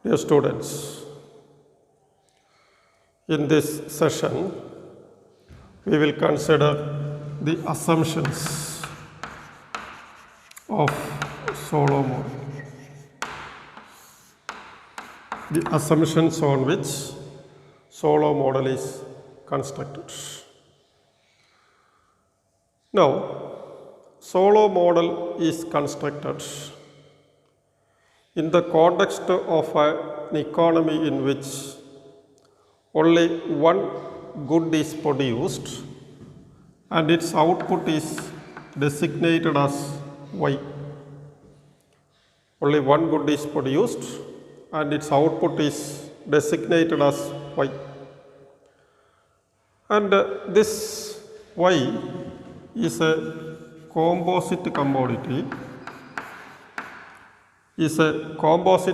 Dear students, in this session we will consider the assumptions of Solow model. The assumptions on which Solow model is constructed. Now, Solow model is constructed in the context of an economy in which only one good is produced and its output is designated as Y. Only one good is produced and its output is designated as Y. And this Y is a composite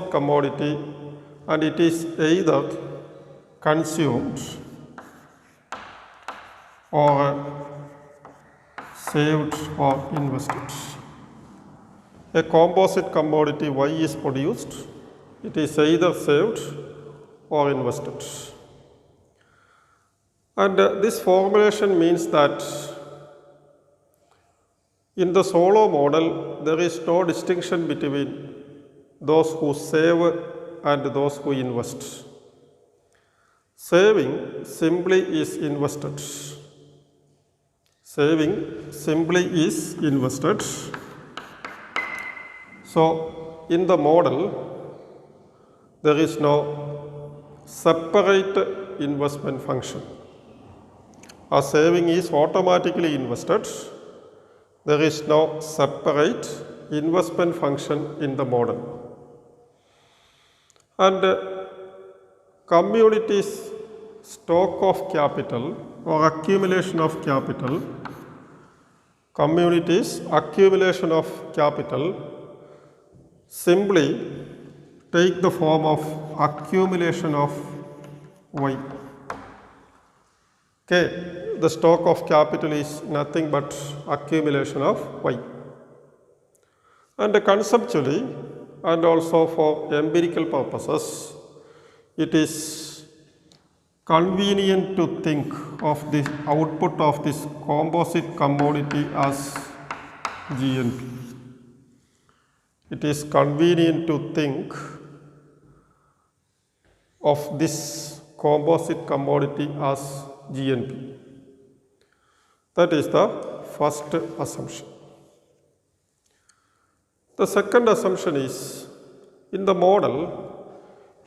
commodity and it is either consumed or saved or invested. A composite commodity Y is produced, it is either saved or invested. And this formulation means that in the Solow model there is no distinction between those who save and those who invest. Saving simply is invested. So, in the model, there is no separate investment function. A saving is automatically invested. There is no separate investment function in the model. And community's stock of capital or accumulation of capital, simply take the form of accumulation of Y. Okay, the stock of capital is nothing but accumulation of Y. And conceptually and also for empirical purposes, it is convenient to think of the output of this composite commodity as GNP. It is convenient to think of this composite commodity as GNP. That is the first assumption. The second assumption is, in the model,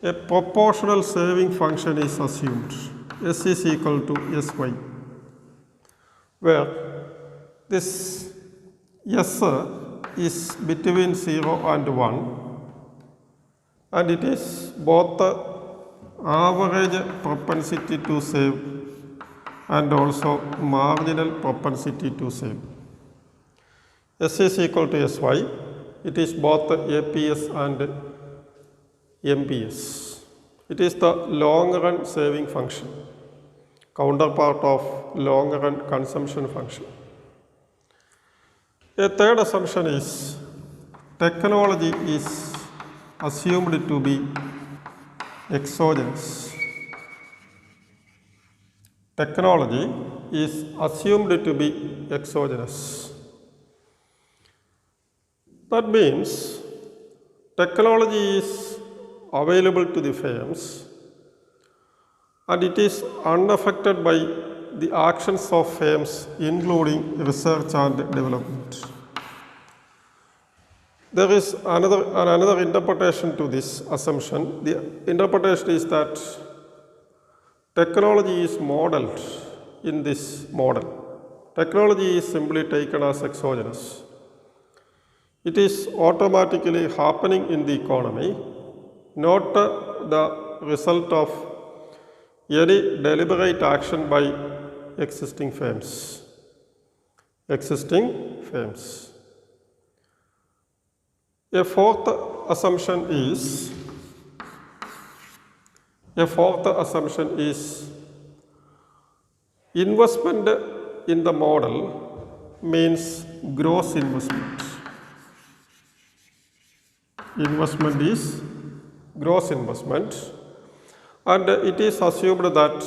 a proportional saving function is assumed, S is equal to Sy, where this S is between 0 and 1 and it is both the average propensity to save and also marginal propensity to save. S is equal to Sy. It is both APS and MPS. It is the long run saving function, counterpart of long run consumption function. A third assumption is technology is assumed to be exogenous. Technology is assumed to be exogenous. That means technology is available to the firms and it is unaffected by the actions of firms, including research and development. There is another interpretation to this assumption. The interpretation is that technology is modeled in this model. Technology is simply taken as exogenous. It is automatically happening in the economy, not the result of any deliberate action by existing firms. A fourth assumption is investment in the model means gross investment. Investment is gross investment, and it is assumed that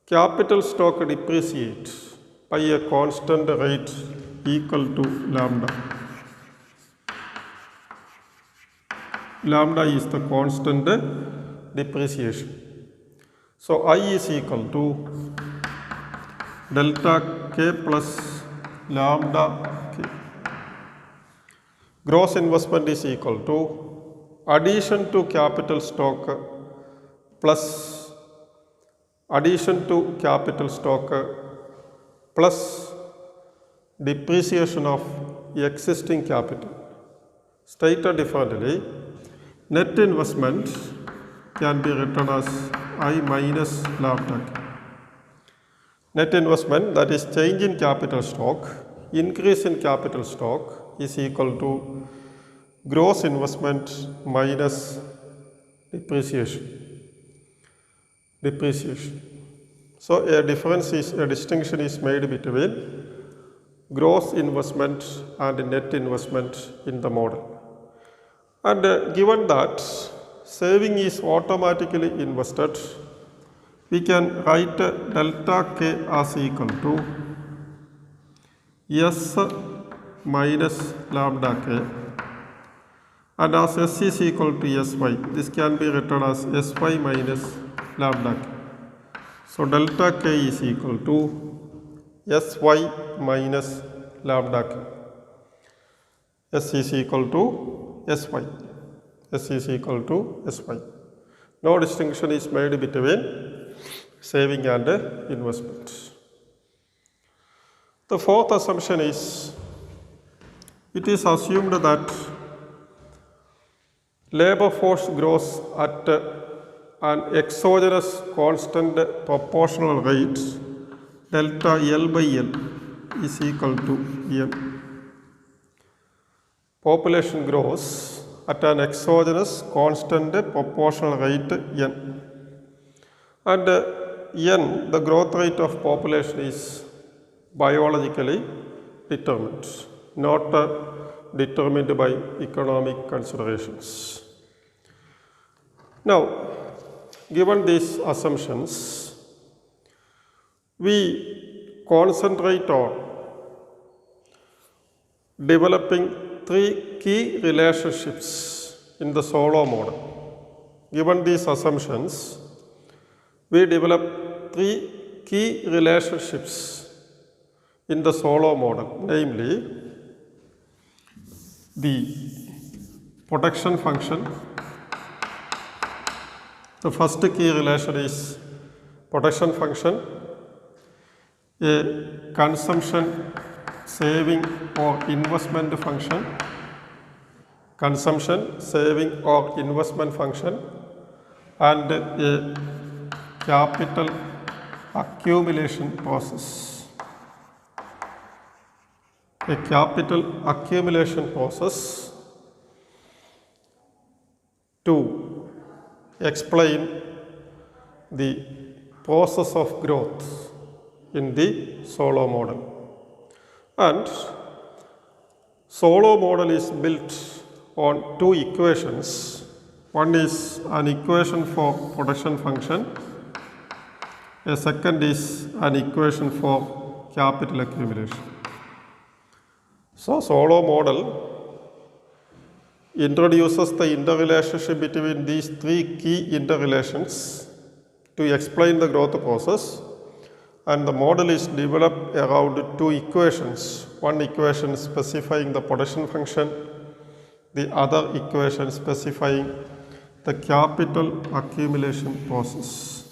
capital stock depreciates by a constant rate equal to lambda. Lambda is the constant depreciation. So I is equal to delta k plus lambda k. Gross investment is equal to addition to capital stock plus addition to capital stock plus depreciation of existing capital. Stated differently, net investment can be written as I minus lambda k. Net investment, that is change in capital stock, increase in capital stock, is equal to gross investment minus depreciation. So a distinction is made between gross investment and net investment in the model. And given that saving is automatically invested, we can write delta k as equal to S minus lambda k, and as S is equal to Sy, this can be written as Sy minus lambda k. So delta k is equal to Sy minus lambda k. S is equal to Sy. S is equal to Sy. No distinction is made between saving and investment. The fourth assumption is, it is assumed that labor force grows at an exogenous constant proportional rate delta L by L is equal to N. Population grows at an exogenous constant proportional rate N. And N, the growth rate of population, is biologically determined, not determined by economic considerations. Now, given these assumptions, we concentrate on developing three key relationships in the Solow model. Given these assumptions, we develop three key relationships in the Solow model, namely the production function. The first key relation is production function, a consumption, saving or investment function, consumption, saving or investment function, and a capital accumulation process. A capital accumulation process to explain the process of growth in the Solow model. And Solow model is built on two equations. One is an equation for production function. A second is an equation for capital accumulation. So Solow model introduces the interrelationship between these three key interrelations to explain the growth process, and the model is developed around two equations. One equation specifying the production function, the other equation specifying the capital accumulation process.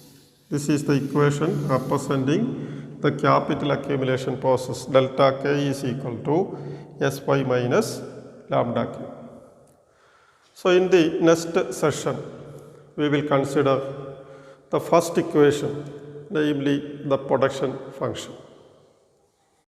This is the equation representing the capital accumulation process. Delta k is equal to Sy minus lambda k. So in the next session, we will consider the first equation, namely the production function.